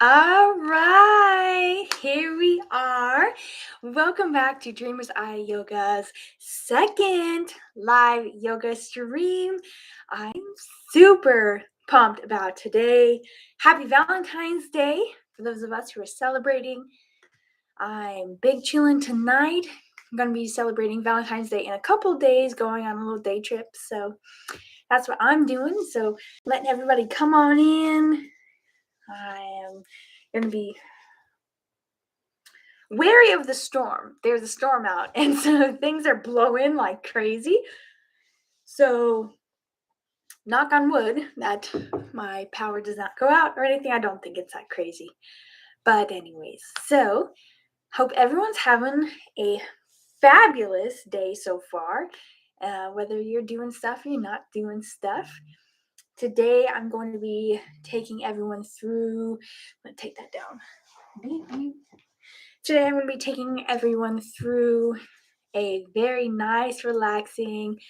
All right, here we are. Welcome back to Dreamers Eye Yoga's second live yoga stream. I'm super pumped about today. Happy Valentine's Day for those of us who are celebrating. I'm big chillin' tonight. I'm going to be celebrating Valentine's Day in a couple days, going on a little day trip. So that's what I'm doing. So letting everybody come on in. I am going to be wary of the storm. There's a storm out, and so things are blowing like crazy. So, knock on wood that my power does not go out or anything. I don't think it's that crazy. But, anyways, so hope everyone's having a fabulous day so far. Whether you're doing stuff or you're not doing stuff. Today, I'm going to be taking everyone through. I'm going to take that down. Today, I'm going to be taking everyone through a very nice, relaxing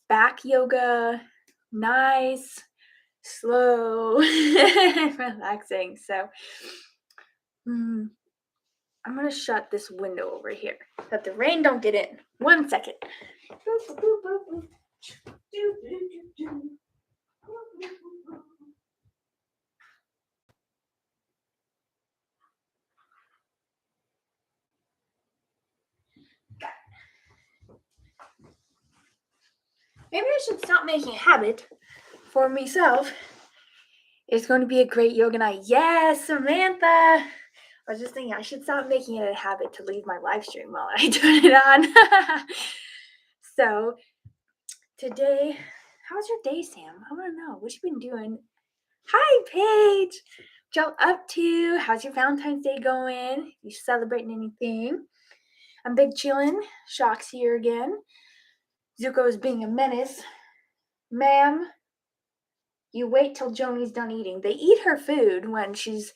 back yoga. Nice, slow, relaxing. So, I'm going to shut this window over here so that the rain don't get in. 1 second. Maybe I should stop making a habit for myself. It's going to be a great yoga night. Yes, Samantha. I was just thinking I should stop making it a habit to leave my live stream while I turn it on. So today, how's your day, Sam? I want to know what you've been doing. Hi, Paige. What y'all up to? How's your Valentine's Day going? You celebrating anything? I'm big chillin'. Shock's here again. Zuko is being a menace. Ma'am, you wait till Joni's done eating. They eat her food when she's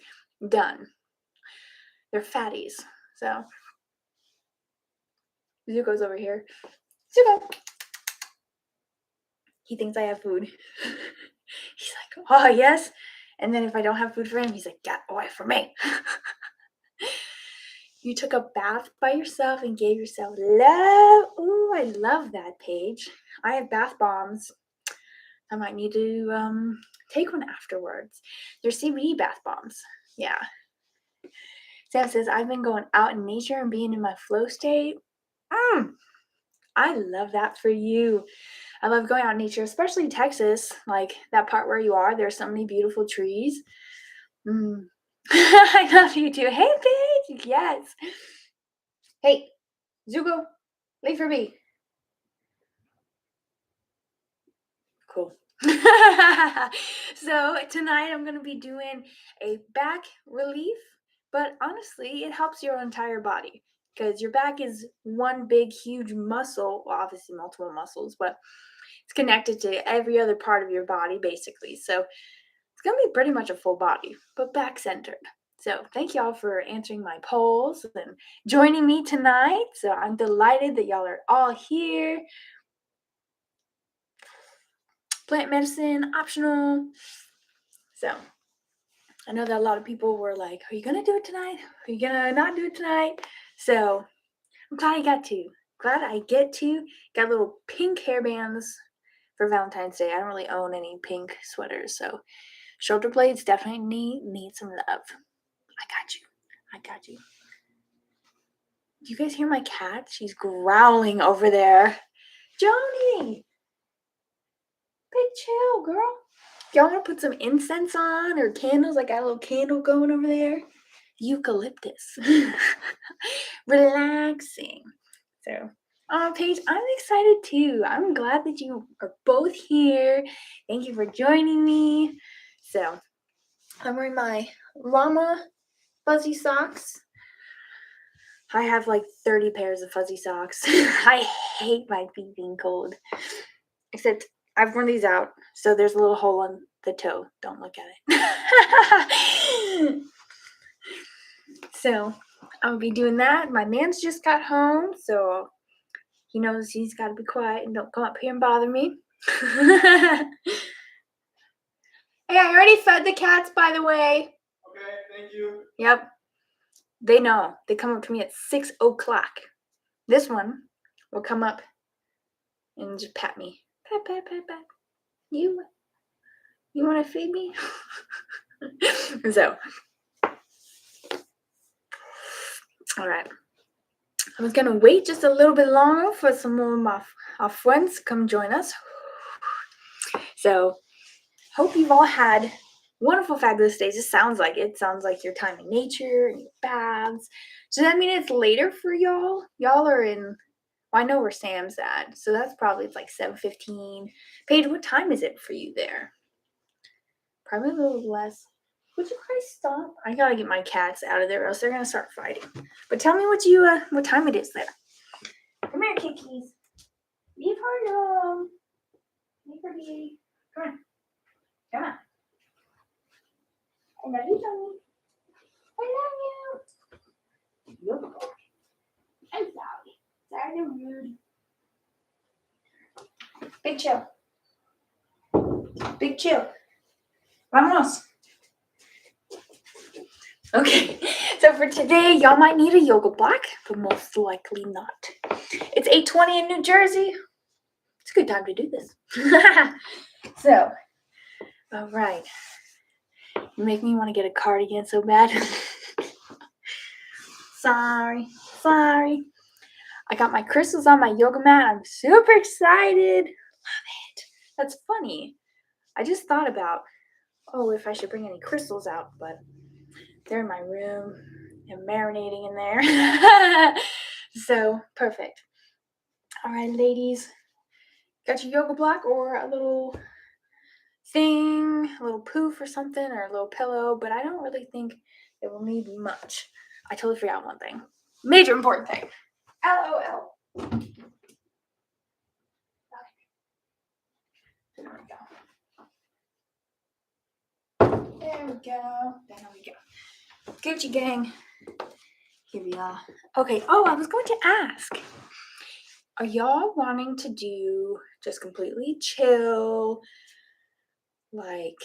done. They're fatties. So Zuko's over here. Zuko. He thinks I have food. He's like, oh, yes. And then if I don't have food for him, he's like, get away from me. You took a bath by yourself and gave yourself love. Ooh, I love that, Paige. I have bath bombs. I might need to take one afterwards. They're CBD bath bombs. Yeah. Sam says, I've been going out in nature and being in my flow state. I love that for you. I love going out in nature, especially Texas, like that part where you are. There's so many beautiful trees. I love you too. Hey, Paige. Yes. Hey, Zuko, leave for me. Cool. So tonight I'm going to be doing a back relief, but honestly, it helps your entire body because your back is one big, huge muscle. Well, obviously, multiple muscles, but it's connected to every other part of your body, basically. So it's going to be pretty much a full body, but back centered. So thank y'all for answering my polls and joining me tonight. So I'm delighted that y'all are all here. Plant medicine, optional. So I know that a lot of people were like, are you going to do it tonight? Are you going to not do it tonight? So I'm glad I got to. Glad I get to. Got little pink hairbands for Valentine's Day. I don't really own any pink sweaters, so shoulder blades definitely need some love. I got you. I got you. Do you guys hear my cat? She's growling over there. Joni! Big chill, girl. Y'all want to put some incense on or candles? I got a little candle going over there. Eucalyptus. Relaxing. So, Paige, I'm excited too. I'm glad that you are both here. Thank you for joining me. So, I'm wearing my llama fuzzy socks. I have like 30 pairs of fuzzy socks. I hate my feet being cold. Except I've worn these out, so there's a little hole on the toe. Don't look at it. So I'll be doing that. My man's just got home, so he knows he's got to be quiet and don't come up here and bother me. Hey, I already fed the cats, by the way. Okay, Thank you. Yep. They know. They come up to me at 6 o'clock. This one will come up and just pat me. Pat, pat, pat, pat. You want to feed me? So, all right. I was going to wait just a little bit longer for some more of our friends to come join us. So, hope you've all had wonderful, fabulous days. It sounds like it. Sounds like your time in nature and your baths. Does that mean it's later for y'all? Y'all are in, well, I know where Sam's at. So that's probably, it's like 7:15. Paige, what time is it for you there? Probably a little less. Would you guys stop? I gotta get my cats out of there, or else they're gonna start fighting. But tell me what time it is there. Come here, kickies. Leave her alone. Leave her be. Come on. Come on. I love you, Tony. I love you. You're good. I'm sorry. Sorry to rude. Big chill. Big chill. Vamos. Okay, so for today, y'all might need a yoga block, but most likely not. It's 8:20 in New Jersey. It's a good time to do this. So, all right. You make me want to get a cardigan so bad. Sorry. I got my crystals on my yoga mat. I'm super excited. Love it. That's funny. I just thought about, if I should bring any crystals out, but they're in my room. I'm marinating in there. So, perfect. All right, ladies. Got your yoga block or a little thing, a little poof or something, or a little pillow, but I don't really think it will need much. I totally forgot one thing. Major important thing. LOL. There we go. Gucci gang. Here we are. Okay, I was going to ask. Are y'all wanting to do just completely chill, like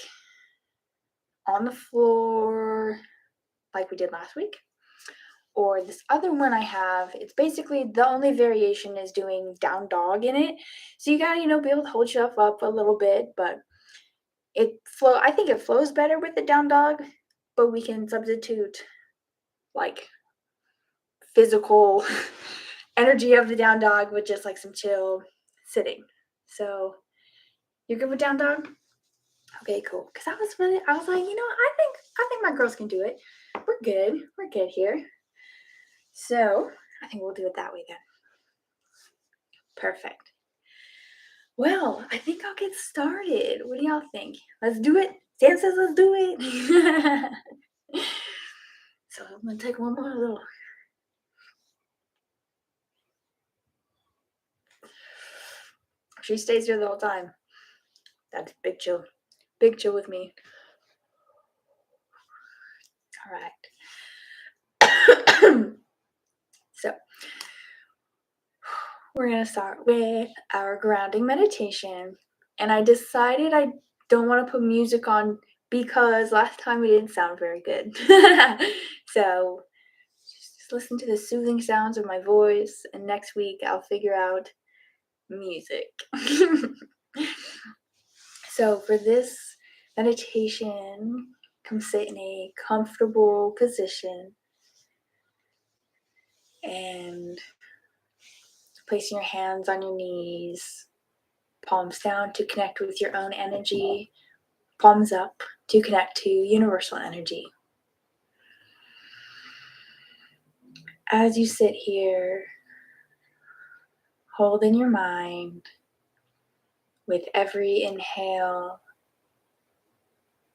on the floor, like we did last week? Or this other one I have, it's basically the only variation is doing down dog in it. So you gotta, be able to hold yourself up a little bit, but I think it flows better with the down dog, but we can substitute like physical energy of the down dog with just like some chill sitting. So you're good with down dog? Okay, cool. Cause I was like, I think my girls can do it. We're good here. So I think we'll do it that way then. Perfect. Well, I think I'll get started. What do y'all think? Let's do it. Sam says let's do it. So I'm gonna take one more little. She stays here the whole time. That's big chill. Big chill with me. All right. So we're going to start with our grounding meditation. And I decided I don't want to put music on because last time it didn't sound very good. So just listen to the soothing sounds of my voice. And next week I'll figure out music. So for this meditation, come sit in a comfortable position and placing your hands on your knees, palms down to connect with your own energy, palms up to connect to universal energy. As you sit here, hold in your mind with every inhale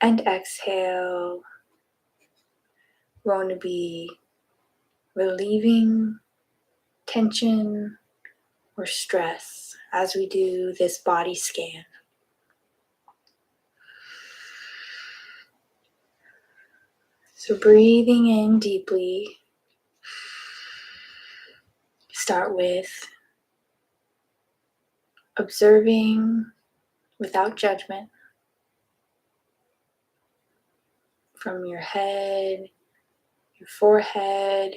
and exhale, we're going to be relieving tension or stress as we do this body scan. So breathing in deeply, start with observing without judgment. from your head, your forehead.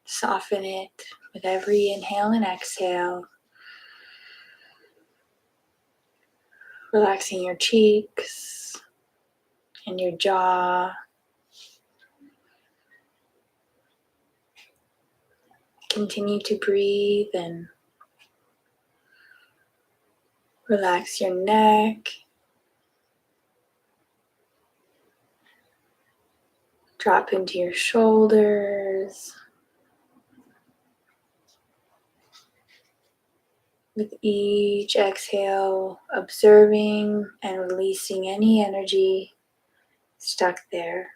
Soften it with every inhale and exhale. Relaxing your cheeks and your jaw. Continue to breathe and relax your neck. Drop into your shoulders. With each exhale, observing and releasing any energy stuck there.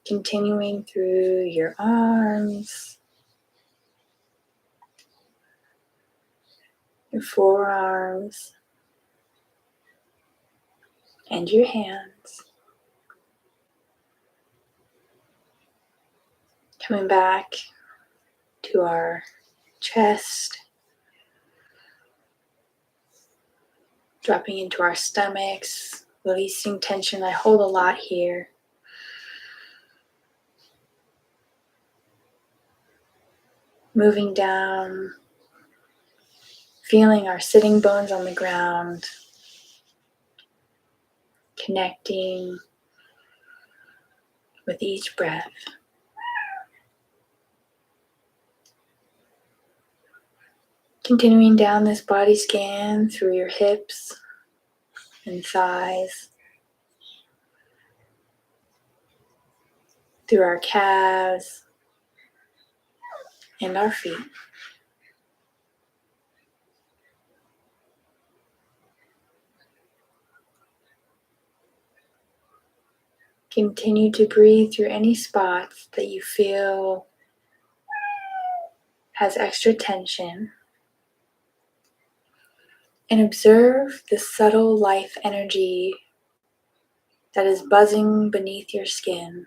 Continuing through your arms, your forearms, and your hands. Coming back to our chest, dropping into our stomachs, releasing tension. I hold a lot here. Moving down, feeling our sitting bones on the ground, connecting with each breath. Continuing down this body scan through your hips and thighs, through our calves and our feet. Continue to breathe through any spots that you feel has extra tension, and observe the subtle life energy that is buzzing beneath your skin.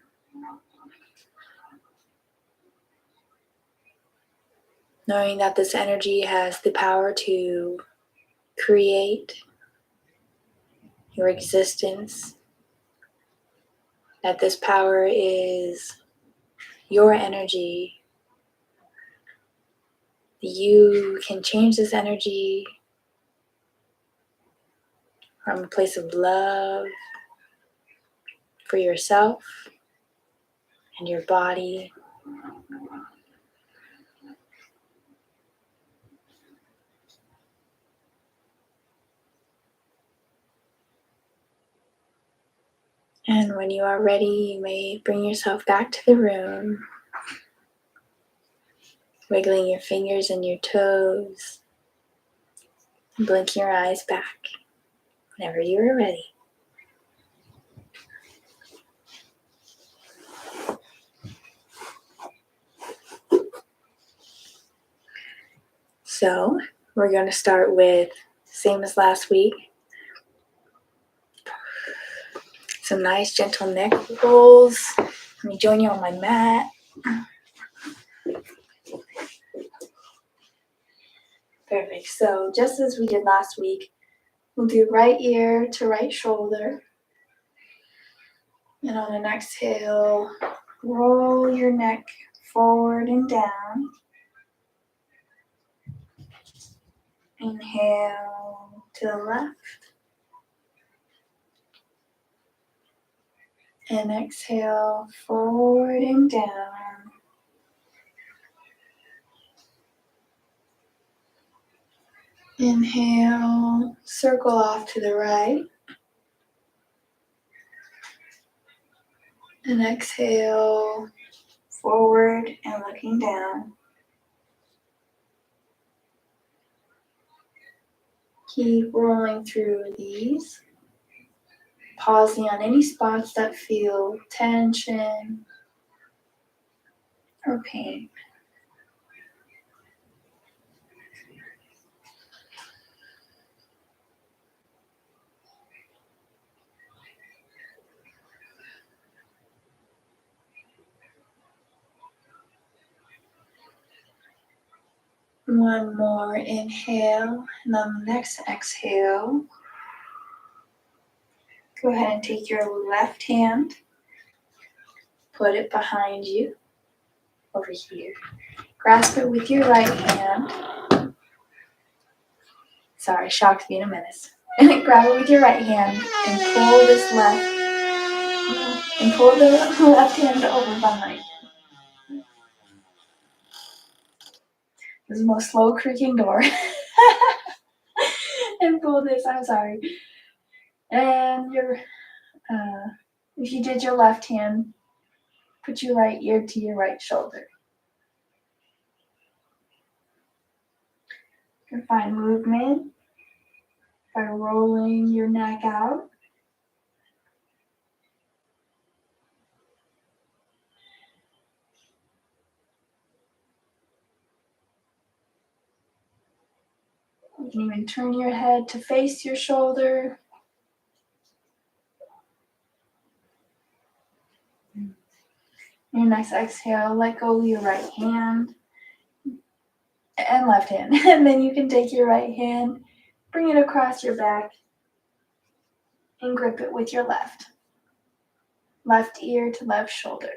Knowing that this energy has the power to create your existence, that this power is your energy. You can change this energy from a place of love for yourself and your body. And when you are ready, you may bring yourself back to the room, wiggling your fingers and your toes, and blinking your eyes back whenever you are ready. So we're going to start with, same as last week, some nice gentle neck rolls. Let me join you on my mat. Perfect. So just as we did last week, we'll do right ear to right shoulder. And on an exhale, roll your neck forward and down. Inhale to the left. And exhale forward and down. Inhale, circle off to the right. And exhale, forward and looking down. Keep rolling through these. Pausing on any spots that feel tension or pain. One more inhale, and on the next exhale, Go ahead and take your left hand, put it behind you, over here. Grasp it with your right hand. Sorry, shocked being a menace. Grab it with your right hand and pull this left, and pull the left hand over behind. This is the most slow creaking door. And pull this, I'm sorry. And if you did your left hand, put your right ear to your right shoulder. You can find movement by rolling your neck out. You can even turn your head to face your shoulder. Your next exhale, let go of your right hand and left hand. And then you can take your right hand, bring it across your back, and grip it with your left. Left ear to left shoulder.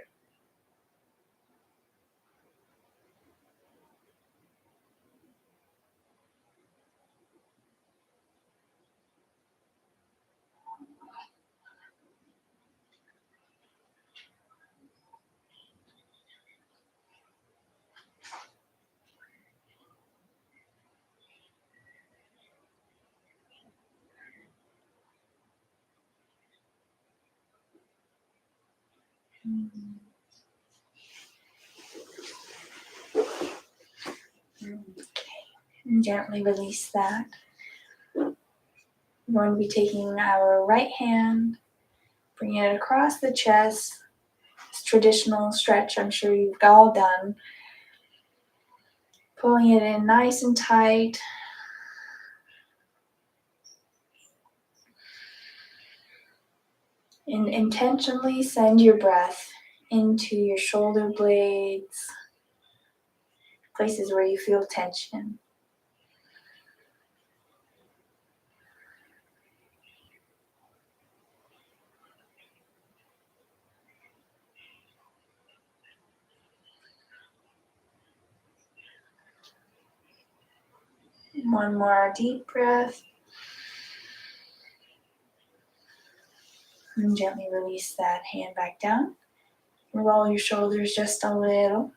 And gently release that. We're going to be taking our right hand, bringing it across the chest. This traditional stretch I'm sure you've all done. Pulling it in nice and tight. And intentionally send your breath into your shoulder blades, places where you feel tension. And one more deep breath. And gently release that hand back down. Roll your shoulders just a little,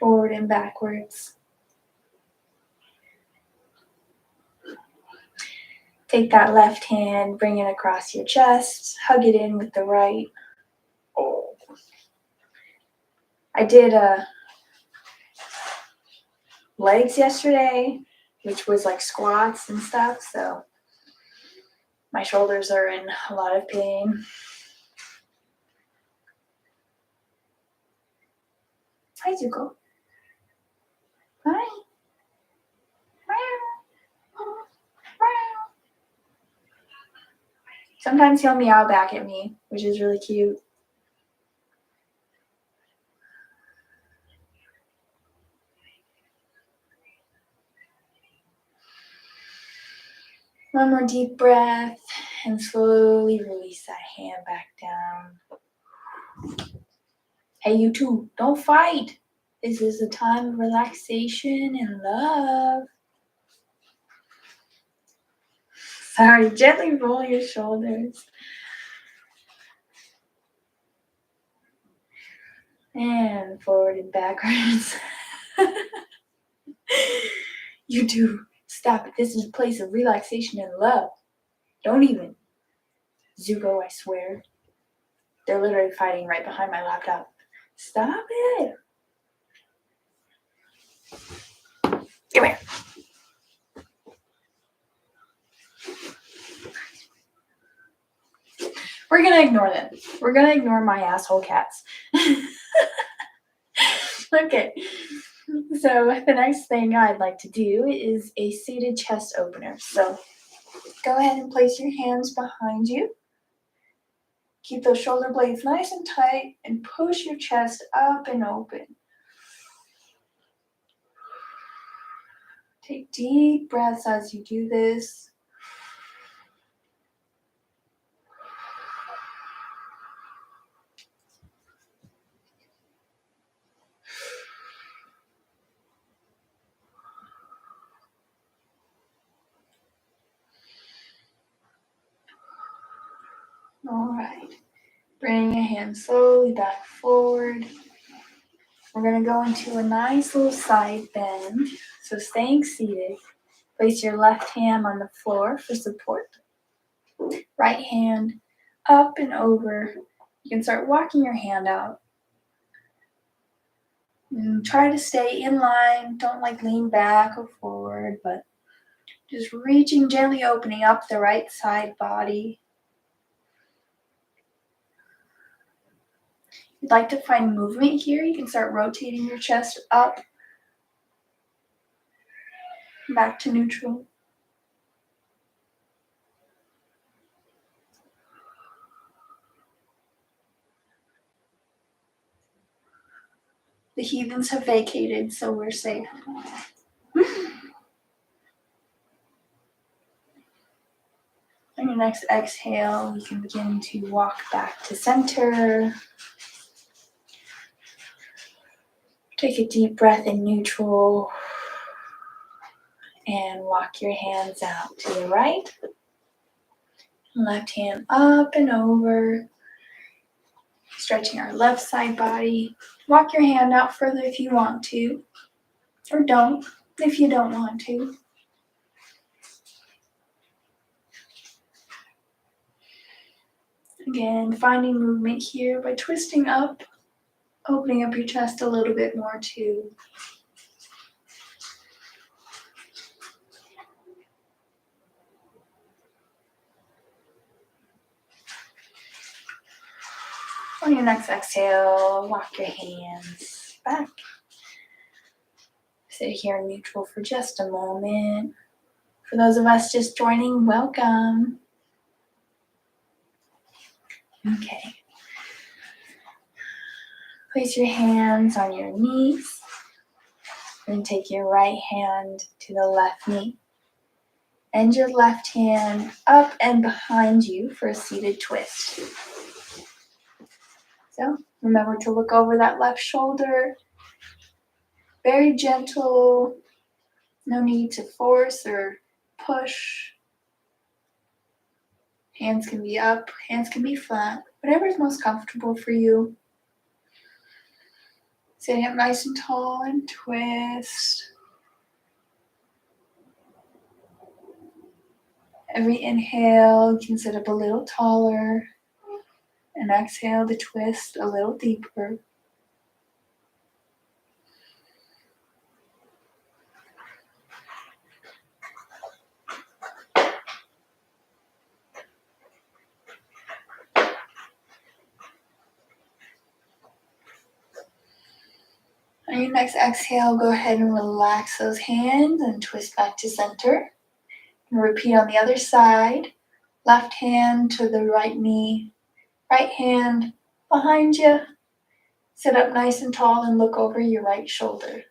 forward and backwards. Take that left hand, bring it across your chest, hug it in with the right. Oh. I did legs yesterday, which was like squats and stuff, so my shoulders are in a lot of pain. Hi, Zuko. Hi. Sometimes he'll meow back at me, which is really cute. One more deep breath and slowly release that hand back down. Hey, you two, don't fight. This is a time of relaxation and love. Sorry, gently roll your shoulders. And forward and backwards. You two, stop it. This is a place of relaxation and love. Don't even. Zuko, I swear. They're literally fighting right behind my laptop. Stop it. Come here. We're going to ignore them. We're going to ignore my asshole cats. Okay. So the next thing I'd like to do is a seated chest opener. So go ahead and place your hands behind you. Keep those shoulder blades nice and tight and push your chest up and open. Take deep breaths as you do this. All right. Bring your hand slowly back forward. We're going to go into a nice little side bend. So staying seated, place your left hand on the floor for support. Right hand up and over. You can start walking your hand out. And try to stay in line. Don't lean back or forward, but just reaching, gently opening up the right side body. If you'd like to find movement here, you can start rotating your chest up, back to neutral. The heathens have vacated, so we're safe. On your next exhale, you can begin to walk back to center. Take a deep breath in neutral and walk your hands out to the right. Left hand up and over. Stretching our left side body. Walk your hand out further if you want to, or don't if you don't want to. Again, finding movement here by twisting up, opening up your chest a little bit more too. On your next exhale, walk your hands back. Sit here in neutral for just a moment. For those of us just joining, welcome. Okay. Place your hands on your knees. And take your right hand to the left knee. And your left hand up and behind you for a seated twist. So remember to look over that left shoulder. Very gentle. No need to force or push. Hands can be up, hands can be flat. Whatever is most comfortable for you. Sitting up nice and tall and twist. Every inhale, you can sit up a little taller. And exhale to twist a little deeper. On your next exhale, go ahead and relax those hands and twist back to center. And repeat on the other side. Left hand to the right knee. Right hand behind you. Sit up nice and tall and look over your right shoulder.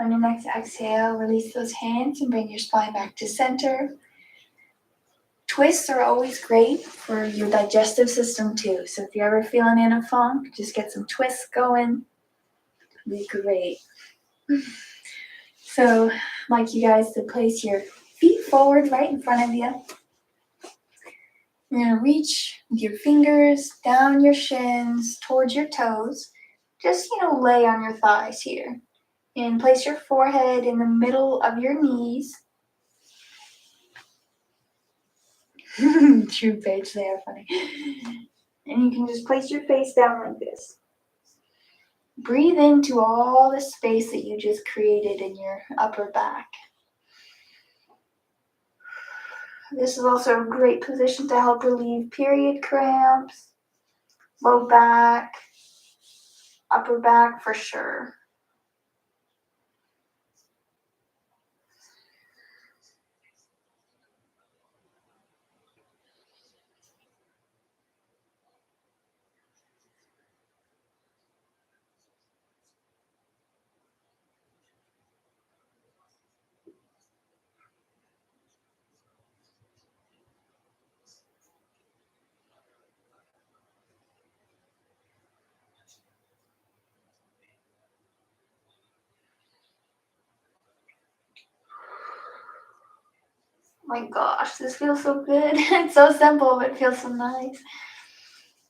On your next exhale, release those hands and bring your spine back to center. Twists are always great for your digestive system too. So if you're ever feeling in a funk, just get some twists going. It'll be great. So I'd like you guys to place your feet forward right in front of you. You're going to reach with your fingers down your shins towards your toes. Just, lay on your thighs here. And place your forehead in the middle of your knees. True Paige, they are funny. And you can just place your face down like this. Breathe into all the space that you just created in your upper back. This is also a great position to help relieve period cramps, low back, upper back for sure. My gosh, this feels so good. It's so simple, but it feels so nice.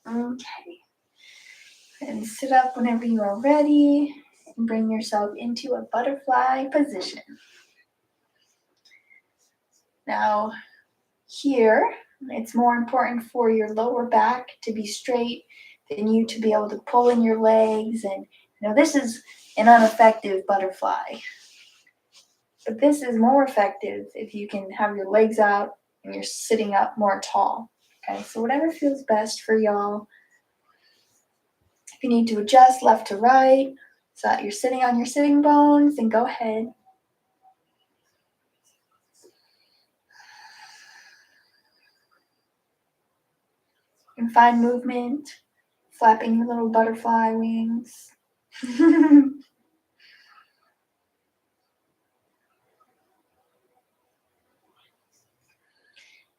Okay. And sit up whenever you are ready and bring yourself into a butterfly position. Now, here, it's more important for your lower back to be straight than you to be able to pull in your legs. And this is an ineffective butterfly. But this is more effective if you can have your legs out and you're sitting up more tall. Okay, so whatever feels best for y'all. If you need to adjust left to right so that you're sitting on your sitting bones, then go ahead. You can find movement, flapping your little butterfly wings.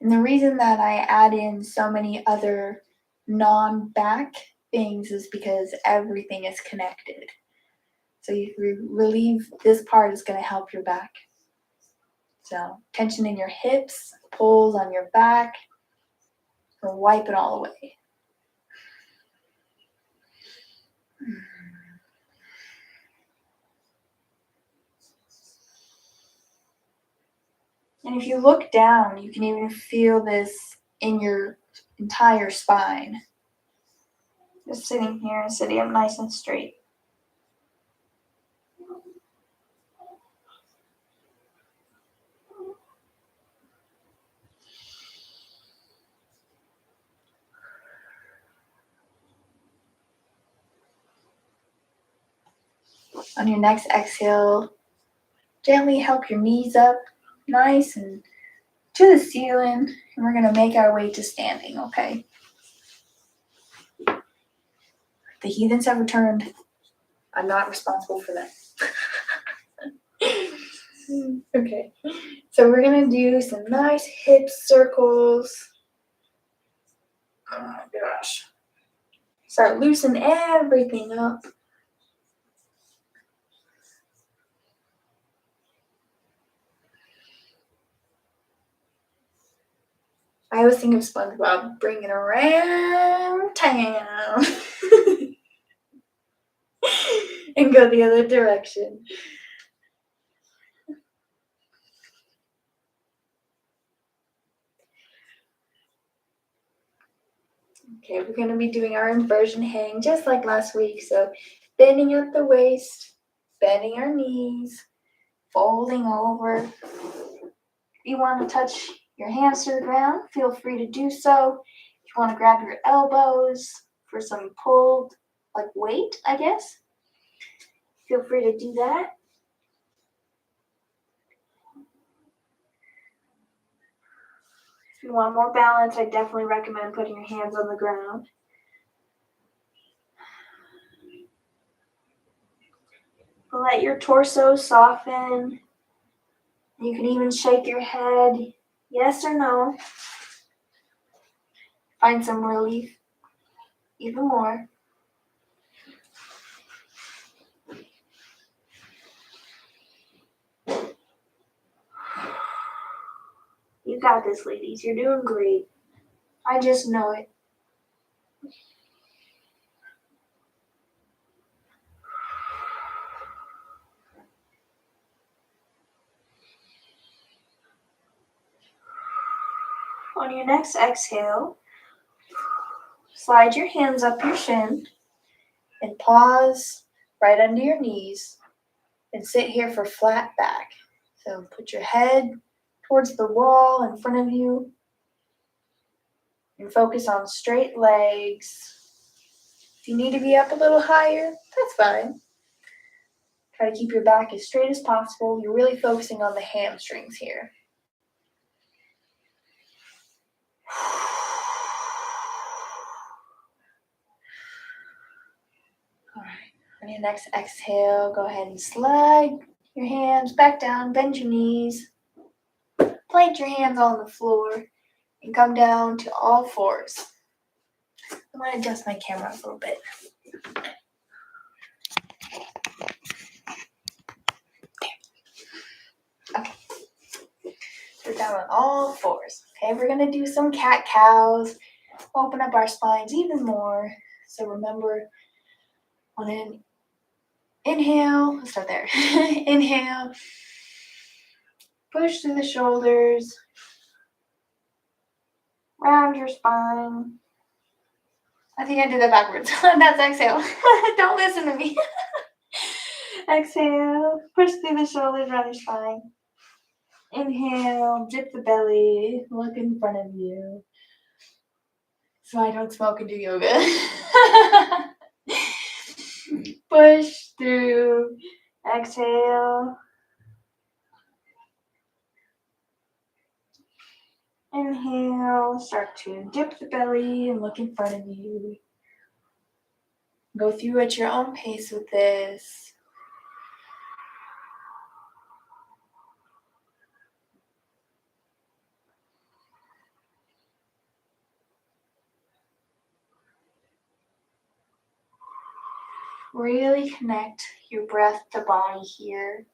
And the reason that I add in so many other non-back things is because everything is connected. So if you relieve this part, is going to help your back. So tension in your hips, pulls on your back, or wipe it all away. And if you look down, you can even feel this in your entire spine. Just sitting here and sitting up nice and straight. On your next exhale, gently help your knees up nice and to the ceiling, and we're going to make our way to standing, okay? The heathens have returned. I'm not responsible for that. Okay, so we're going to do some nice hip circles. Oh my gosh. Start loosening everything up. I always think of SpongeBob bringing around town and go the other direction. Okay, we're going to be doing our inversion hang just like last week. So bending at the waist, bending our knees, folding over. If you want to touch your hands to the ground, feel free to do so. If you want to grab your elbows for some pulled weight, I guess, feel free to do that. If you want more balance, I definitely recommend putting your hands on the ground. Let your torso soften. You can even shake your head, yes or no. Find some relief, even more. You got this, ladies. You're doing great. I just know it. On your next exhale, slide your hands up your shin and pause right under your knees and sit here for flat back. So put your head towards the wall in front of you and focus on straight legs. If you need to be up a little higher, that's fine. Try to keep your back as straight as possible. You're really focusing on the hamstrings here. All right. On your next exhale, go ahead and slide your hands back down, bend your knees, plant your hands on the floor, and come down to all fours. I'm going to adjust my camera a little bit. Okay. Sit down on all fours. Okay, we're gonna do some cat-cows. Open up our spines even more. So remember, on an inhale, let's start there. Inhale, push through the shoulders, round your spine. I think I did that backwards. That's exhale. Don't listen to me. Exhale, push through the shoulders, round your spine. Inhale, dip the belly, look in front of you. So I don't smoke and do yoga. Push through. Exhale. Inhale, start to dip the belly and look in front of you. Go through at your own pace with this. Really connect your breath to body here.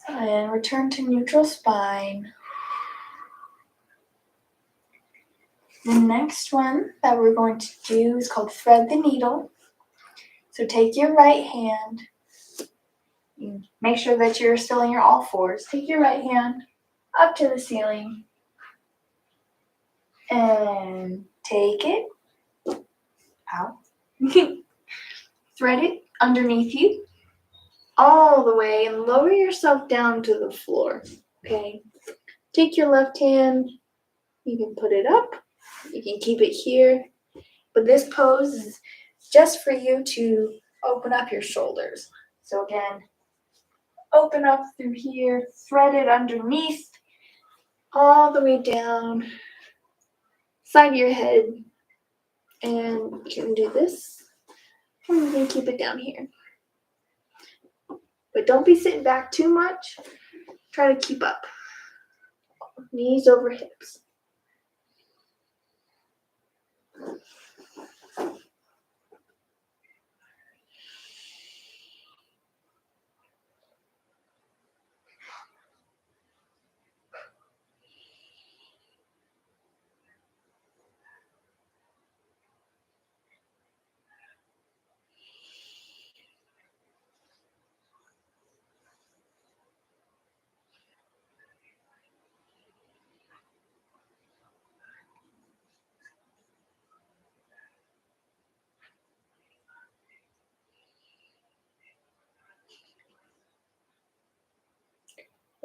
And return to neutral spine. The next one that we're going to do is called thread the needle. So take your right hand, make sure that you're still in your all fours. Take your right hand up to the ceiling and take it out. Thread it underneath you all the way and lower yourself down to the floor. Okay. Take your left hand, you can put it up, you can keep it here, but this pose is just for you to open up your shoulders. So again, open up through here, thread it underneath, all the way down, side of your head, and you can do this, and you can keep it down here. But don't be sitting back too much. Try to keep up. Knees over hips.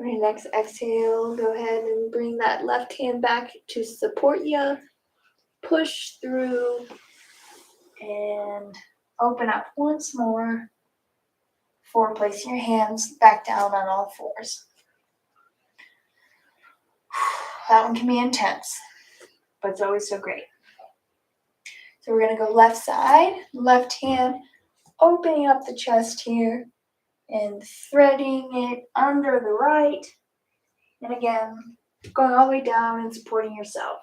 On your next exhale, go ahead and bring that left hand back to support you. Push through and open up once more before placing your hands back down on all fours. That one can be intense, but it's always so great. So we're going to go left side, left hand, opening up the chest here and threading it under the right. And again, going all the way down and supporting yourself.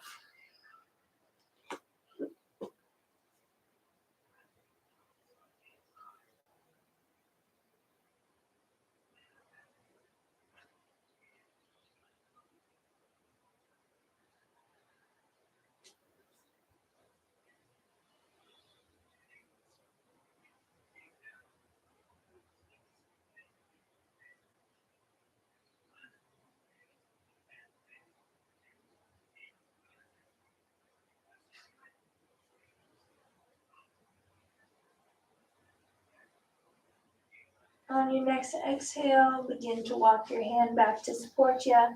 On your next exhale, begin to walk your hand back to support you,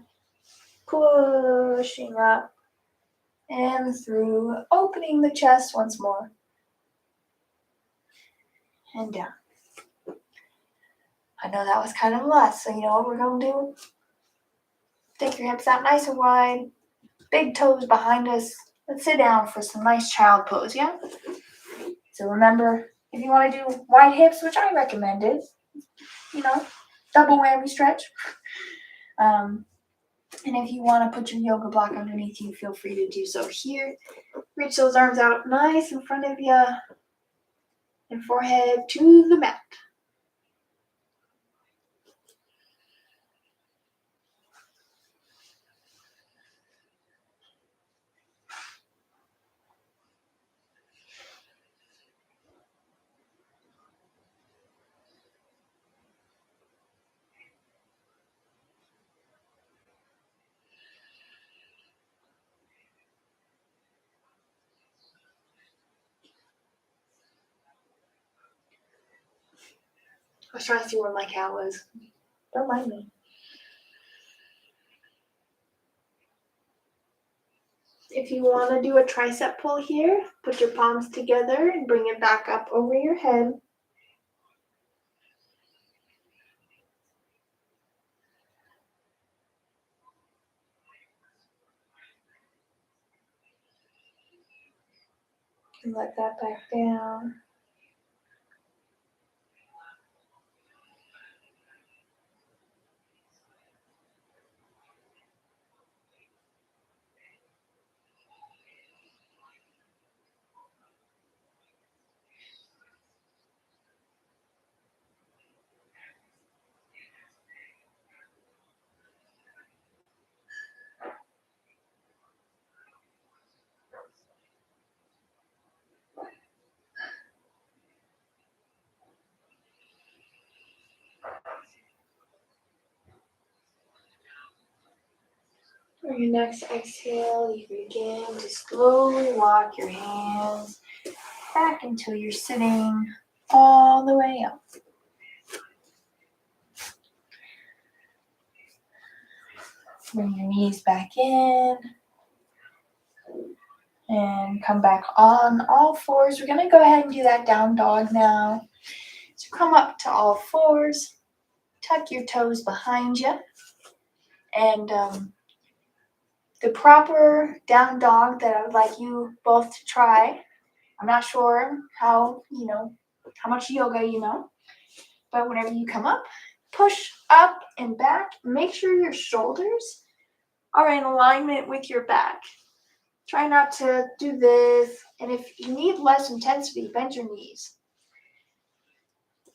pushing up and through, opening the chest once more, and down. I know that was kind of a lot, so you know what we're going to do? Take your hips out nice and wide, big toes behind us. Let's sit down for some nice child pose, yeah? So remember, if you want to do wide hips, which I recommended, double whammy stretch. And if you want to put your yoga block underneath you, feel free to do so here. Reach those arms out nice in front of you and forehead to the mat. I was trying to see where my cat was. Don't mind me. If you want to do a tricep pull here, put your palms together and bring it back up over your head. And let that back down. For your next exhale, you begin to slowly walk your hands back until you're sitting all the way up. Bring your knees back in and come back on all fours. We're going to go ahead and do that down dog now. So come up to all fours, tuck your toes behind you, and the proper down dog that I would like you both to try. I'm not sure how much yoga you know, but whenever you come up, push up and back. Make sure your shoulders are in alignment with your back. Try not to do this, and if you need less intensity, bend your knees.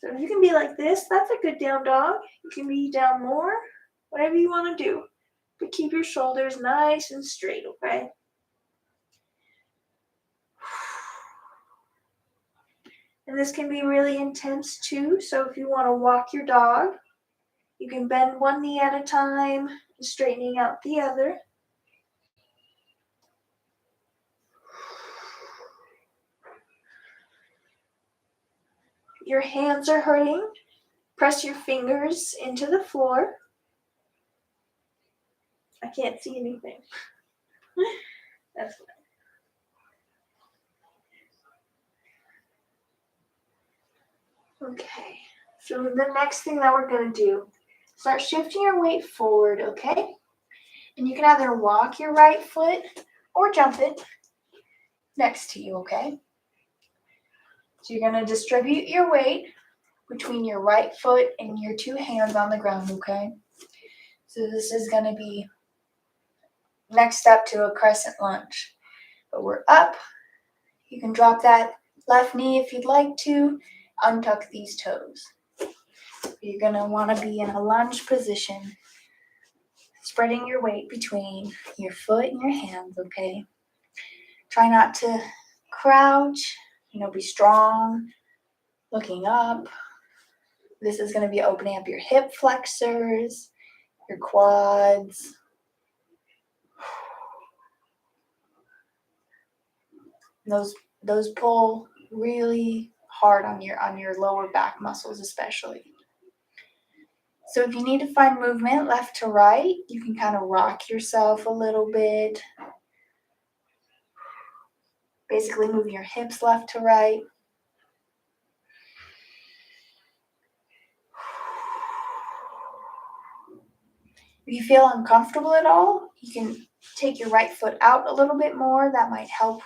So if you can be like this, that's a good down dog. You can be down more, whatever you want to do. But keep your shoulders nice and straight, okay? And this can be really intense too. So if you want to walk your dog, you can bend one knee at a time, straightening out the other. Your hands are hurting. Press your fingers into the floor. I can't see anything. That's fine. Okay, so the next thing that we're going to do, start shifting your weight forward, okay? And you can either walk your right foot or jump it next to you, okay? So you're going to distribute your weight between your right foot and your two hands on the ground, okay? So this is going to be next step to a crescent lunge. But we're up. You can drop that left knee if you'd like to. Untuck these toes. You're going to want to be in a lunge position, spreading your weight between your foot and your hands, okay? Try not to crouch, be strong, looking up. This is going to be opening up your hip flexors, your quads. Those pull really hard on your lower back muscles especially. So if you need to find movement left to right, you can kind of rock yourself a little bit. Basically move your hips left to right. If you feel uncomfortable at all, you can take your right foot out a little bit more. That might help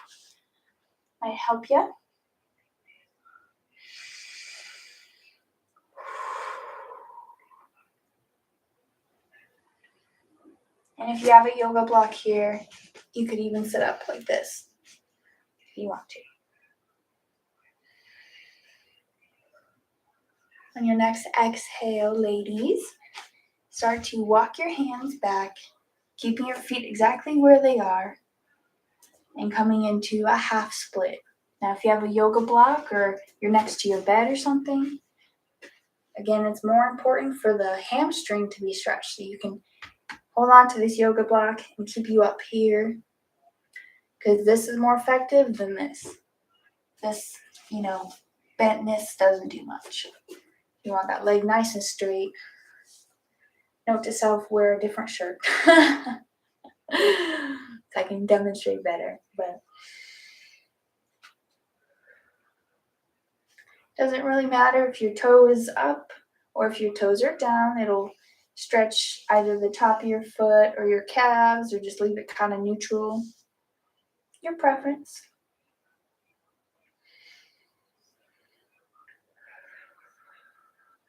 you. And if you have a yoga block here, you could even sit up like this if you want to. On your next exhale, ladies, start to walk your hands back, keeping your feet exactly where they are, and coming into a half split. Now, if you have a yoga block or you're next to your bed or something, again, it's more important for the hamstring to be stretched. So you can hold on to this yoga block and keep you up here, because this is more effective than this. This, bentness doesn't do much. You want that leg nice and straight. Note to self, wear a different shirt. So I can demonstrate better, but doesn't really matter if your toe is up or if your toes are down. It'll stretch either the top of your foot or your calves, or just leave it kind of neutral. Your preference.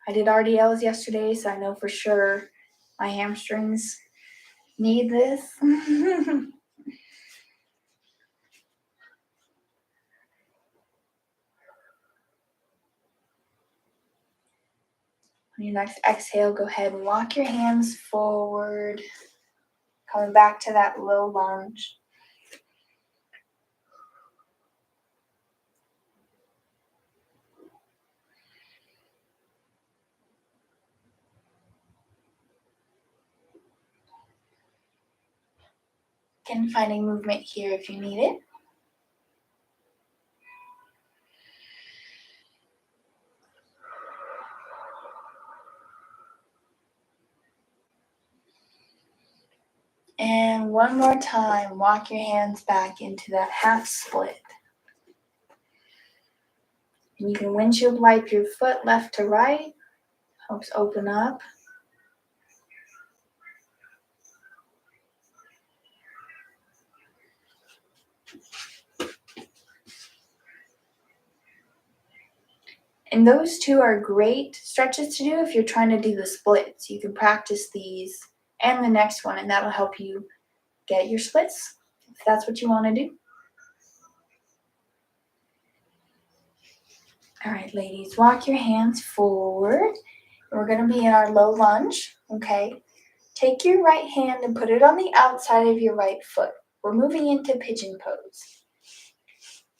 I did RDLs yesterday, so I know for sure my hamstrings need this. On your next exhale, go ahead and walk your hands forward, coming back to that low lunge. Again, finding movement here if you need it. And one more time, walk your hands back into that half split. And you can windshield wipe your foot left to right. Helps open up. And those two are great stretches to do if you're trying to do the splits. You can practice these and the next one, and that'll help you get your splits if that's what you want to do. All right, ladies, walk your hands forward. We're going to be in our low lunge, okay? Take your right hand and put it on the outside of your right foot. We're moving into pigeon pose.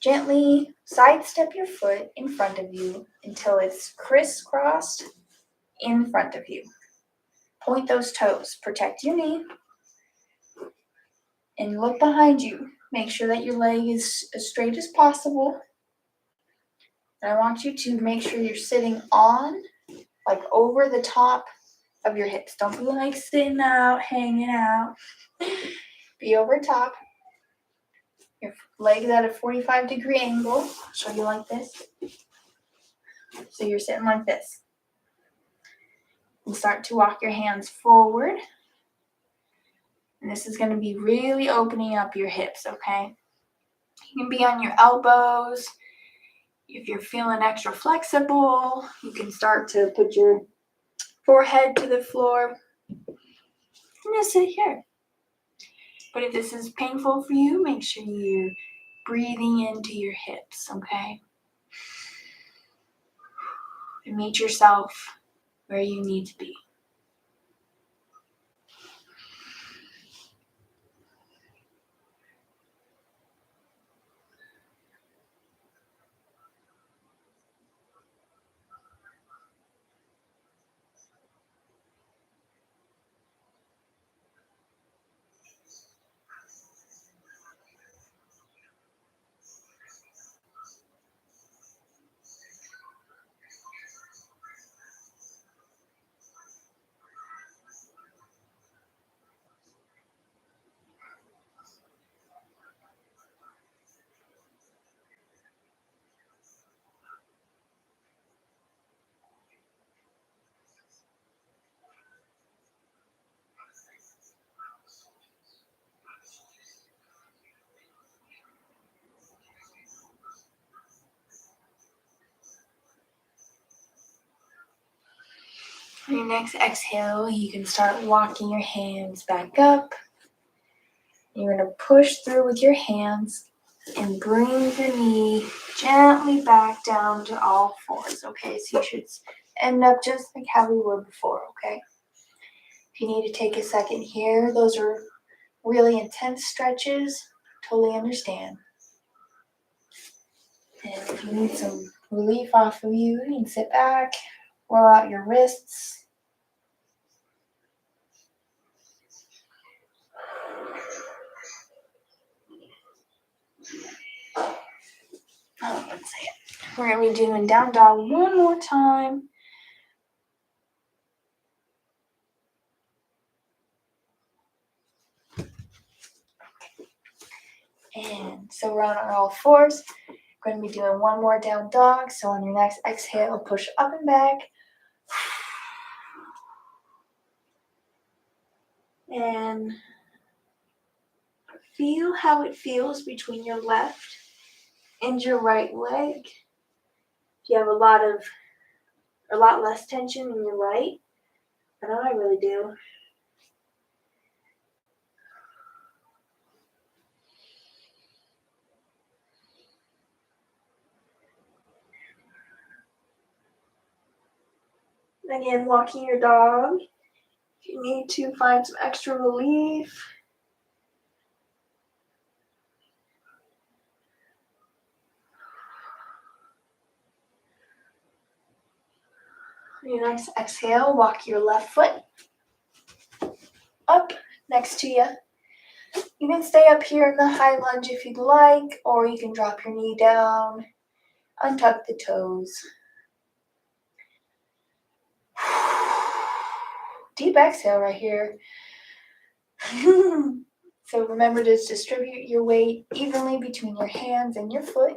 Gently sidestep your foot in front of you until it's crisscrossed in front of you. Point those toes. Protect your knee. And look behind you. Make sure that your leg is as straight as possible. And I want you to make sure you're sitting on, like over the top of your hips. Don't be like sitting out, hanging out. Be over top. Your leg is at a 45-degree angle. I'll show you like this. So you're sitting like this. And start to walk your hands forward. And this is going to be really opening up your hips, okay? You can be on your elbows. If you're feeling extra flexible, you can start to put your forehead to the floor. And just sit here. But if this is painful for you, make sure you're breathing into your hips, okay? And meet yourself where you need to be. your next exhale, you can start walking your hands back up. You're going to push through with your hands and bring your knee gently back down to all fours, okay? So you should end up just like how we were before, okay? If you need to take a second here, those are really intense stretches. Totally understand. And if you need some relief off of you can sit back, roll out your wrists. Oh, let's see. We're going to be doing down dog one more time. And so we're on all fours. We're going to be doing one more down dog. So on your next exhale, push up and back. And feel how it feels between your left and your right leg. You have a lot less tension in your right. I know I really do. Again, walking your dog. If you need to find some extra relief. On your next exhale, walk your left foot up next to you. You can stay up here in the high lunge if you'd like, or you can drop your knee down, untuck the toes. Deep exhale right here. So remember to distribute your weight evenly between your hands and your foot.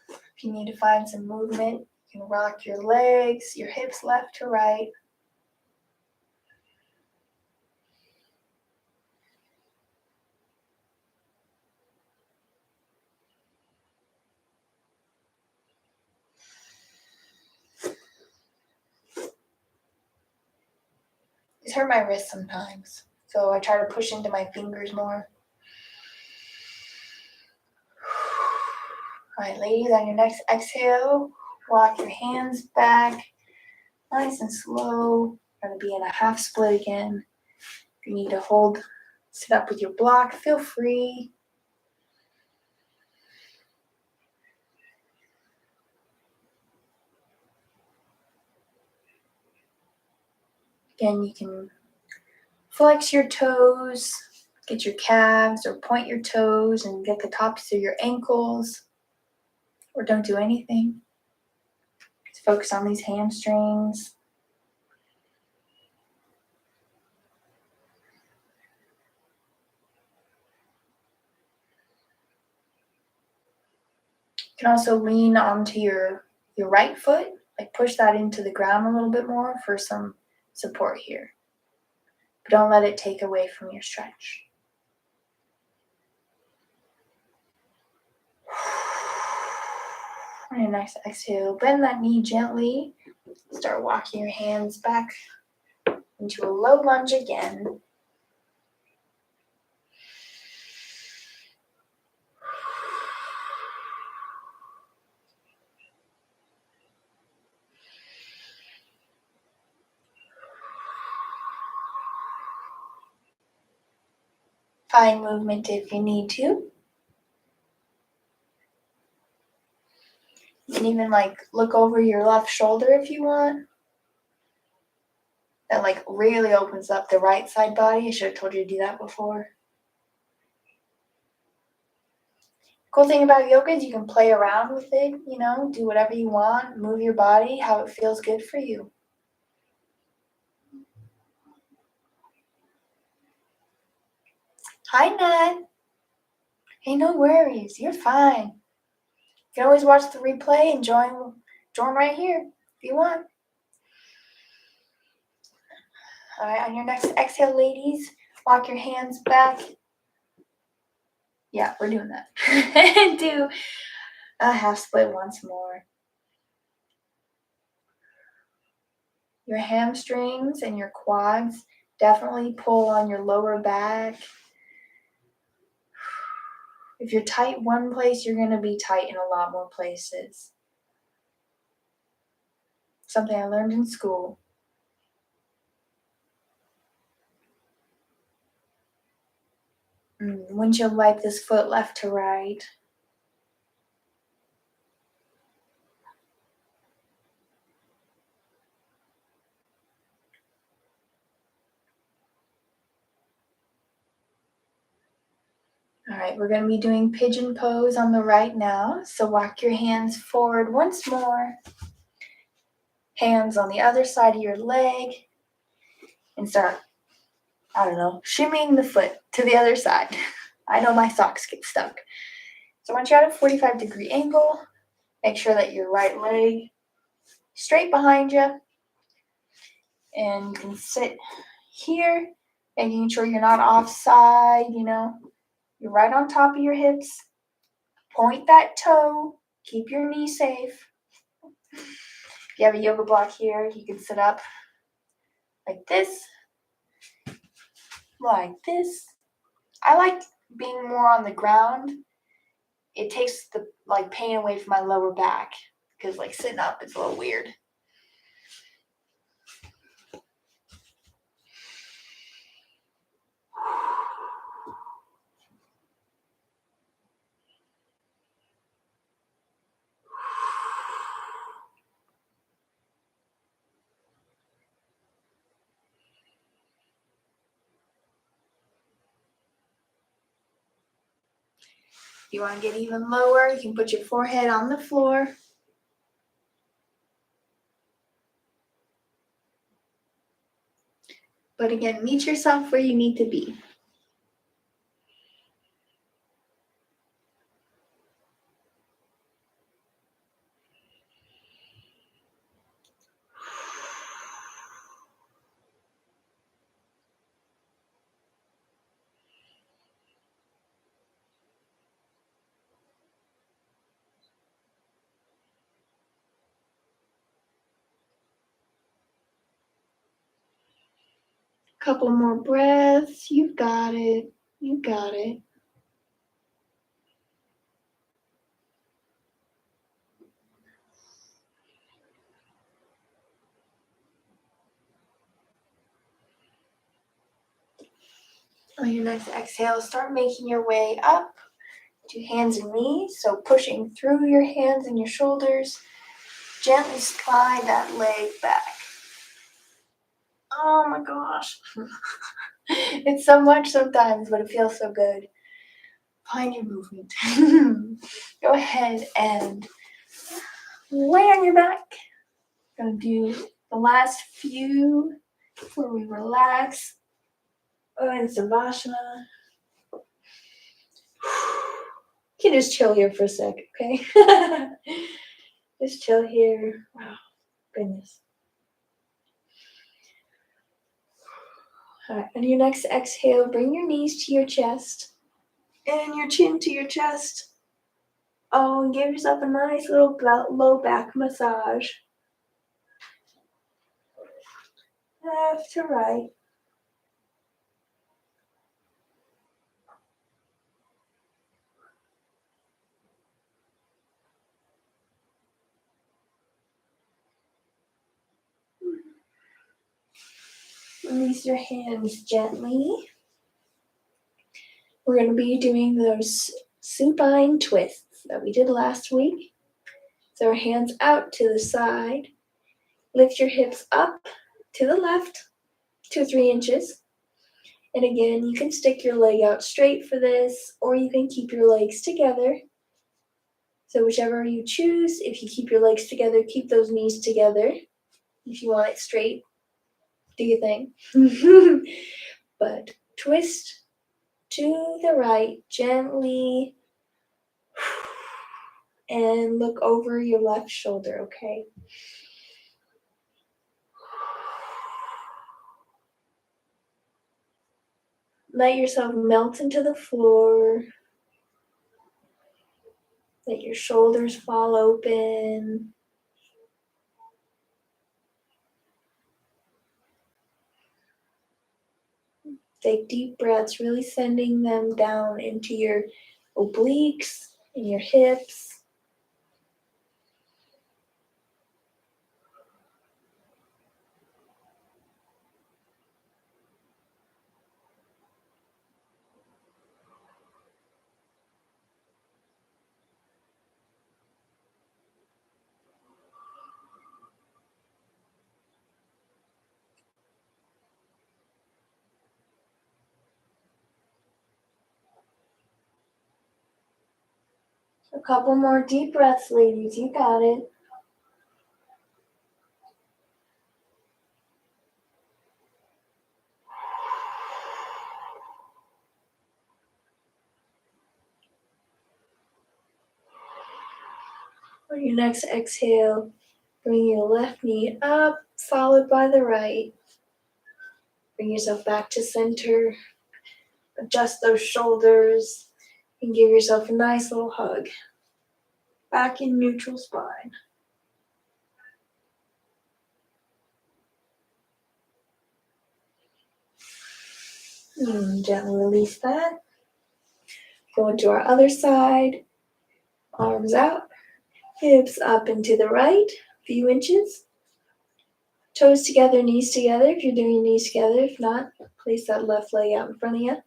If you need to find some movement, you can rock your legs, your hips left to right. It's hurt my wrist sometimes, so I try to push into my fingers more. All right, ladies, on your next exhale, walk your hands back, nice and slow. We're going to be in a half split again. If you need to sit up with your block, feel free. Again, you can flex your toes, get your calves, or point your toes and get the tops of your ankles, or don't do anything. Just focus on these hamstrings. You can also lean onto your right foot, like push that into the ground a little bit more for some support here. But don't let it take away from your stretch. On your next exhale, bend that knee gently. Start walking your hands back into a low lunge again. Find movement if you need to. You can even look over your left shoulder if you want. That really opens up the right side body. I should have told you to do that before. Cool thing about yoga is you can play around with it, do whatever you want, move your body how it feels good for you. Hi, Nat. Hey, no worries. You're fine. You can always watch the replay and join right here if you want. All right, on your next exhale, ladies, walk your hands back. Yeah, we're doing that. Do a half split once more. your hamstrings and your quads. Definitely pull on your lower back. If you're tight one place, you're going to be tight in a lot more places. Something I learned in school. Windshield wipe this foot left to right. All right, we're going to be doing pigeon pose on the right now. So walk your hands forward once more. Hands on the other side of your leg. And start, shimmying the foot to the other side. I know my socks get stuck. So I want you at a 45-degree angle. Make sure that your right leg straight behind you. And you can sit here, making sure you're not offside, You're right on top of your hips. Point that toe. Keep your knee safe. If you have a yoga block here, you can sit up like this. Like this. I like being more on the ground. It takes the pain away from my lower back because sitting up is a little weird. If you want to get even lower, you can put your forehead on the floor. But again, meet yourself where you need to be. Couple more breaths. You've got it. You got it. On your next exhale, start making your way up to hands and knees. So pushing through your hands and your shoulders. Gently slide that leg back. Oh my gosh. It's so much sometimes, but it feels so good. Find your movement. Go ahead and lay on your back. Gonna do the last few where we relax. In Savasana. You can just chill here for a sec, okay? Just chill here. Wow, goodness. All right, on your next exhale, bring your knees to your chest and your chin to your chest. Oh, and give yourself a nice little low back massage. Left to right. Release your hands gently. We're going to be doing those supine twists that we did last week. So our hands out to the side. Lift your hips up to the left, 2 or 3 inches. And again, you can stick your leg out straight for this, or you can keep your legs together. So whichever you choose, if you keep your legs together, keep those knees together. If you want it straight, do your thing. But twist to the right gently and look over your left shoulder, okay? Let yourself melt into the floor. Let your shoulders fall open. Take deep breaths, really sending them down into your obliques and your hips. A couple more deep breaths, ladies. You got it. On your next exhale, bring your left knee up, followed by the right. Bring yourself back to center. Adjust those shoulders and give yourself a nice little hug. Back in neutral spine. Gently release that. Go into our other side. Arms out. Hips up and to the right. A few inches. Toes together, knees together. If you're doing your knees together. If not, place that left leg out in front of you.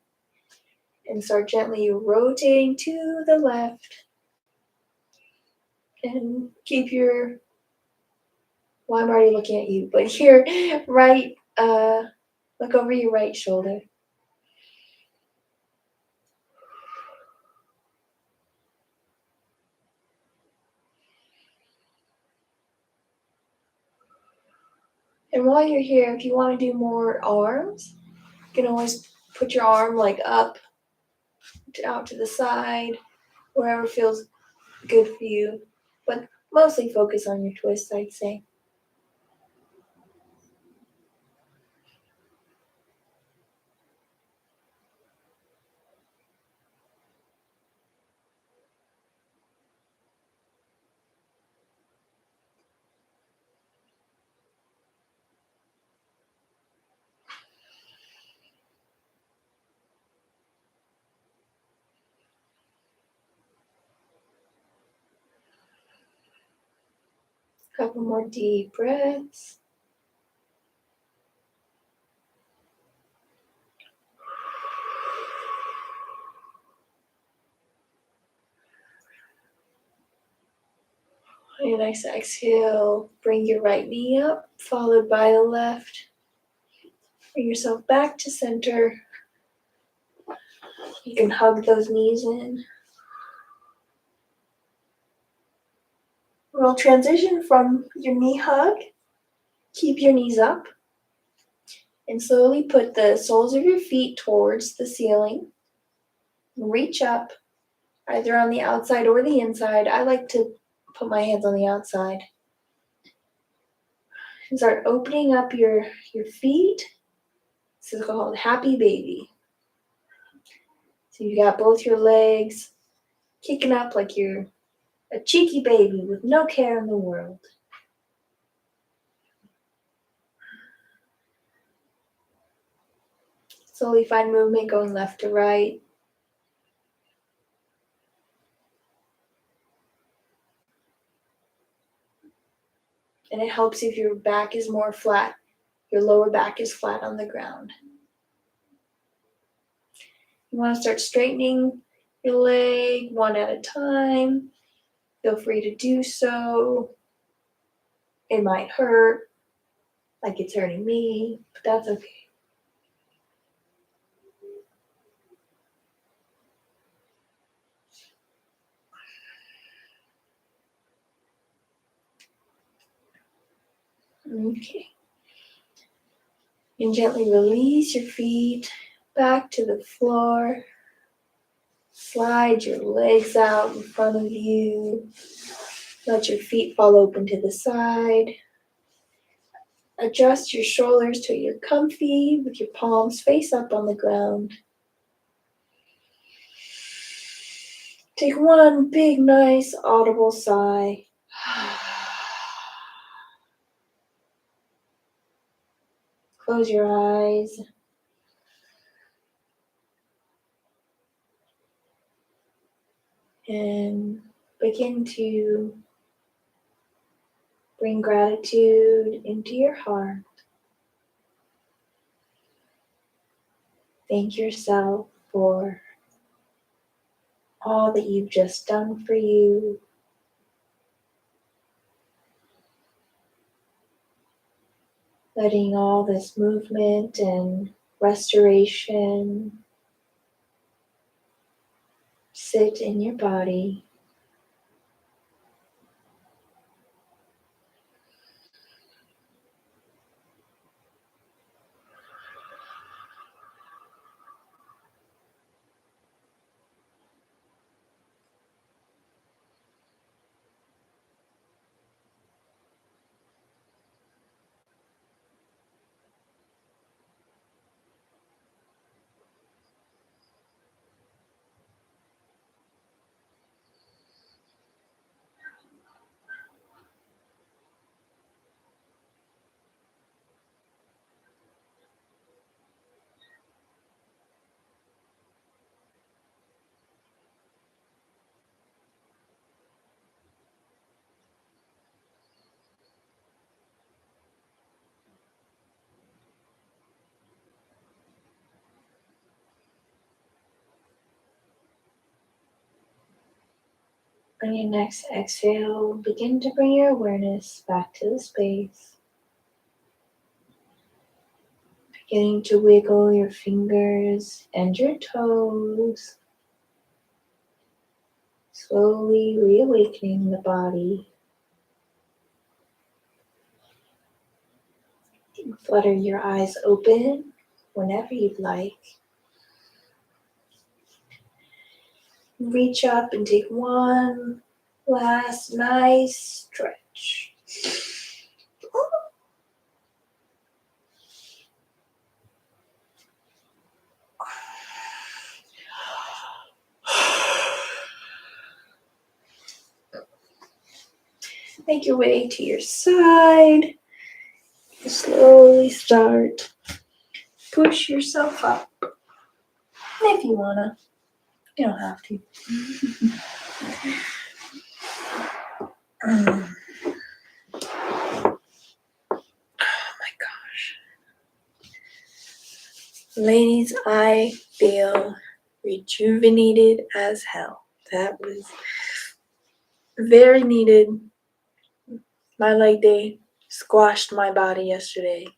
And start gently rotating to the left. And keep your, well, I'm already looking at you, but your right, look over your right shoulder. And while you're here, if you want to do more arms, you can always put your arm like up, out to the side, wherever feels good for you. But mostly focus on your twist, I'd say. Couple more deep breaths. On your next exhale, bring your right knee up, followed by the left. Bring yourself back to center. You can hug those knees in. We'll transition from your knee hug. Keep your knees up. And slowly put the soles of your feet towards the ceiling. Reach up, either on the outside or the inside. I like to put my hands on the outside. And start opening up your feet. This is called happy baby. So you got both your legs kicking up like you're a cheeky baby with no care in the world. Slowly find movement going left to right. And it helps if your back is more flat. Your lower back is flat on the ground. You want to start straightening your leg one at a time. Feel free to do so. It might hurt, like it's hurting me, but that's okay. Okay. And gently release your feet back to the floor. Slide your legs out in front of you. Let your feet fall open to the side. Adjust your shoulders till you're comfy with your palms face up on the ground. Take one big, nice, audible sigh. Close your eyes. and begin to bring gratitude into your heart. Thank yourself for all that you've just done for you. Letting all this movement and restoration sit in your body. On your next exhale, begin to bring your awareness back to the space. Beginning to wiggle your fingers and your toes. Slowly reawakening the body. You can flutter your eyes open whenever you'd like. Reach up and take one last nice stretch. Make your way to your side. Slowly start. Push yourself up. If you wanna. You don't have to. Oh my gosh. Ladies, I feel rejuvenated as hell. That was very needed. My leg day squashed my body yesterday.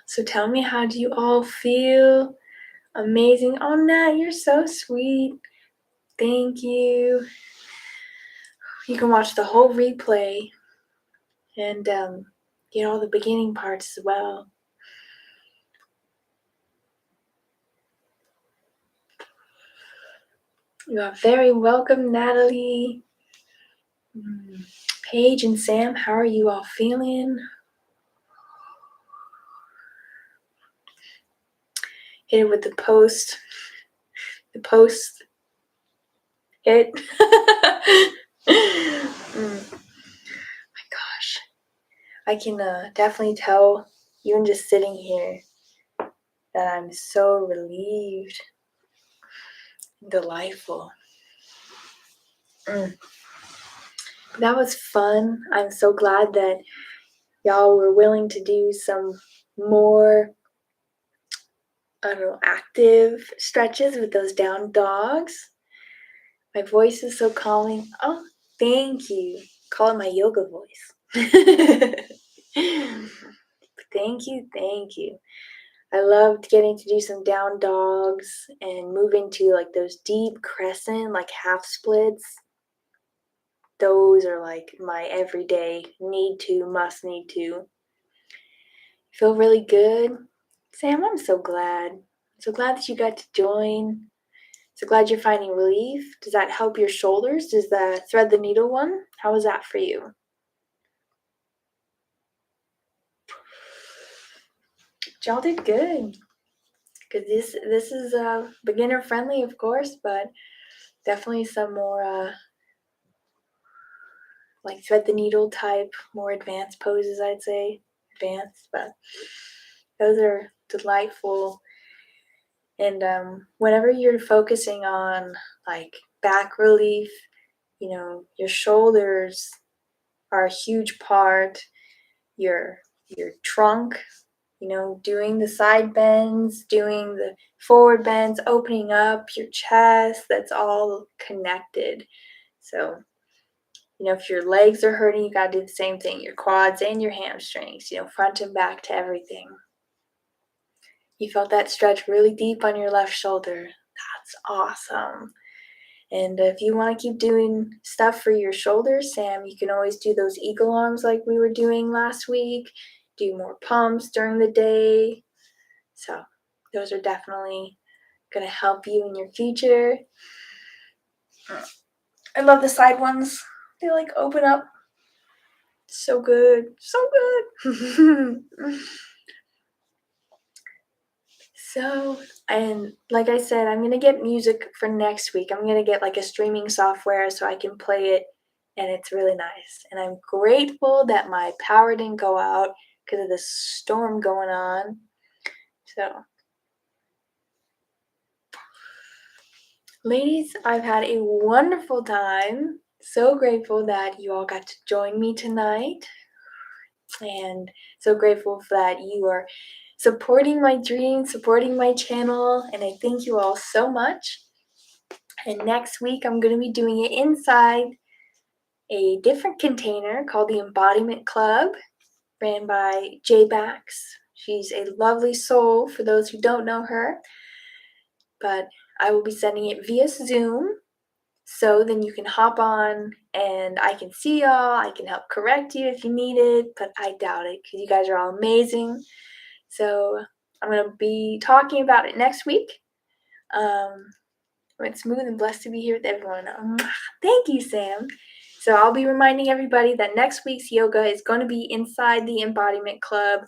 So tell me, how do you all feel? Amazing. Oh, Nat, you're so sweet. Thank you. You can watch the whole replay and get all the beginning parts as well. You are very welcome, Natalie. Paige and Sam, how are you all feeling? Hit it with the post. The post hit. My gosh. I can definitely tell, even just sitting here, that I'm so relieved and delightful. That was fun. I'm so glad that y'all were willing to do some more, active stretches with those down dogs. My voice is so calming. Oh, thank you. Call it my yoga voice. Thank you. I loved getting to do some down dogs and move into like those deep crescent, like half splits. Those are like my everyday must need to. Feel really good. Sam, I'm so glad. So glad that you got to join. So glad you're finding relief. Does that help your shoulders? Does the thread the needle one? How was that for you? Y'all did good. Because this is beginner friendly, of course, but definitely some more like thread the needle type, more advanced poses, I'd say. advanced, but those are delightful. And whenever you're focusing on like back relief, your shoulders are a huge part. Your trunk, doing the side bends, doing the forward bends, opening up your chest, that's all connected. So, if your legs are hurting, you got to do the same thing, your quads and your hamstrings, front and back to everything. You felt that stretch really deep on your left shoulder. That's awesome. And if you want to keep doing stuff for your shoulders, Sam, you can always do those eagle arms like we were doing last week. Do more pumps during the day. So those are definitely going to help you in your future. I love the side ones. They like open up. So good. So good. So, and like I said, I'm going to get music for next week. I'm going to get like a streaming software so I can play it, and it's really nice. And I'm grateful that my power didn't go out because of the storm going on. So, ladies, I've had a wonderful time. So grateful that you all got to join me tonight. And so grateful that you are supporting my dreams, supporting my channel, and I thank you all so much. And next week, I'm going to be doing it inside a different container called the Embodiment Club, ran by J-Bax. She's a lovely soul for those who don't know her, but I will be sending it via Zoom. So then you can hop on and I can see y'all. I can help correct you if you need it, but I doubt it because you guys are all amazing. So I'm going to be talking about it next week. It's smooth and blessed to be here with everyone. Thank you, Sam. So I'll be reminding everybody that next week's yoga is going to be inside the Embodiment Club.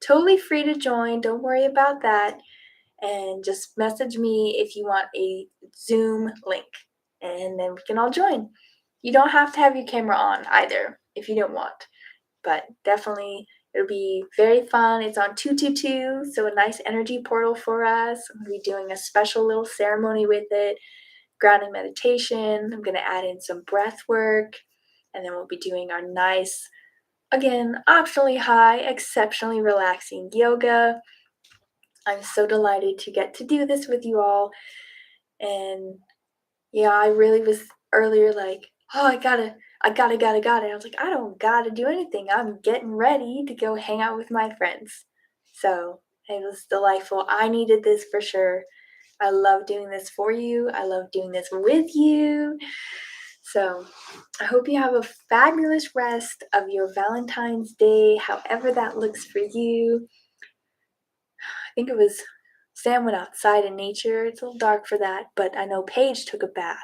Totally free to join. Don't worry about that. And just message me if you want a Zoom link. And then we can all join. You don't have to have your camera on either if you don't want. But definitely it'll be very fun. It's on 222, so a nice energy portal for us. I'm going to be doing a special little ceremony with it, grounding meditation. I'm going to add in some breath work, and then we'll be doing our nice, again, optionally high, exceptionally relaxing yoga. I'm so delighted to get to do this with you all. And yeah, I really was earlier like, oh, I gotta. I was like, I don't gotta do anything. I'm getting ready to go hang out with my friends. So it was delightful. I needed this for sure. I love doing this for you. I love doing this with you. So I hope you have a fabulous rest of your Valentine's Day, however that looks for you. I think it was Sam went outside in nature. It's a little dark for that, but I know Paige took a bath,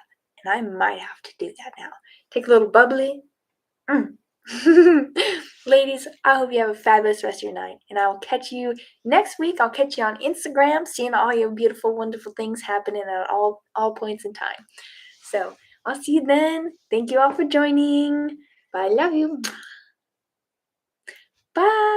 and I might have to do that now. Take a little bubbly. Ladies, I hope you have a fabulous rest of your night, and I will catch you next week. I'll catch you on Instagram, seeing all your beautiful, wonderful things happening at all points in time. So I'll see you then. Thank you all for joining. Bye. Love you. Bye.